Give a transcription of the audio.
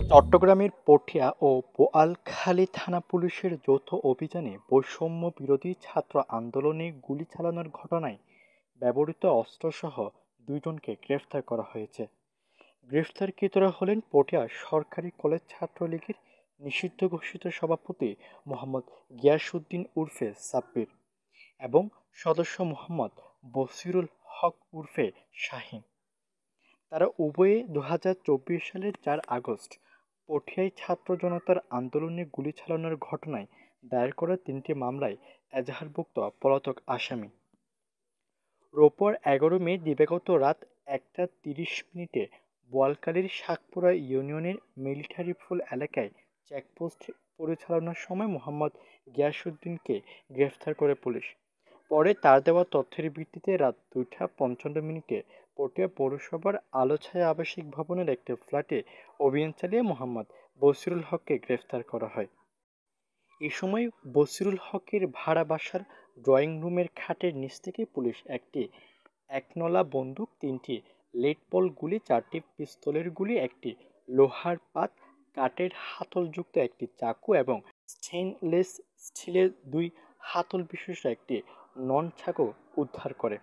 চট্টগ্রামের পটিয়া ও বোয়ালখালী থানা পুলিশের যৌথ অভিযানে বৈষম্য বিরোধী ছাত্র আন্দোলনে গুলি চালানোর ঘটনায় ব্যবহৃত অস্ত্রসহ দুজনকে গ্রেফতার করা হয়েছে। গ্রেফতারকৃতরা হলেন পটিয়া সরকারি কলেজ ছাত্রলীগের নিষিদ্ধ ঘোষিত সভাপতি মোহাম্মদ গিয়াসউদ্দিন উর্ফে সাব্বির এবং সদস্য মোহাম্মদ বশিরুল হক উর্ফে শাহীন। তারা উভয়ে ২০২৪ সালের ৪ আগস্ট পটিয়ায় ছাত্র জনতার আন্দোলনে গুলি চালানোর ঘটনায় দায়ের করা ৩টি মামলায় এজাহারভুক্ত পলাতক আসামি। রোববার ১১ মে দিবাগত রাত ১টা ৩০ মিনিটে বোয়ালখালীর শাকপুরা ইউনিয়নের মিলিটারি ফুল এলাকায় চেকপোস্ট পরিচালনার সময় মোহাম্মদ গিয়াসউদ্দিনকে গ্রেফতার করে পুলিশ। পরে তার দেওয়া তথ্যের ভিত্তিতে রাত ২টা ৫৫ মিনিটে পটিয়া পৌরসভার আলোছায়া আবাসিক ভবনের একটি ফ্ল্যাটে অভিযান চালিয়ে মোহাম্মদ বশিরুল হককে গ্রেফতার করা হয়। এ সময় বশিরুল হকের ভাড়া বাসার ড্রয়িং রুমের খাটের নিচ থেকে পুলিশ একটি একনলা বন্দুক, ৩টি লেড বল গুলি, ৪টি পিস্তলের গুলি, একটি লোহার পাত, কাঠের হাতলযুক্ত একটি চাকু এবং স্টেইনলেস স্টিলের ২ হাতল বিশিষ্ট একটি নন চাকু উদ্ধার করে।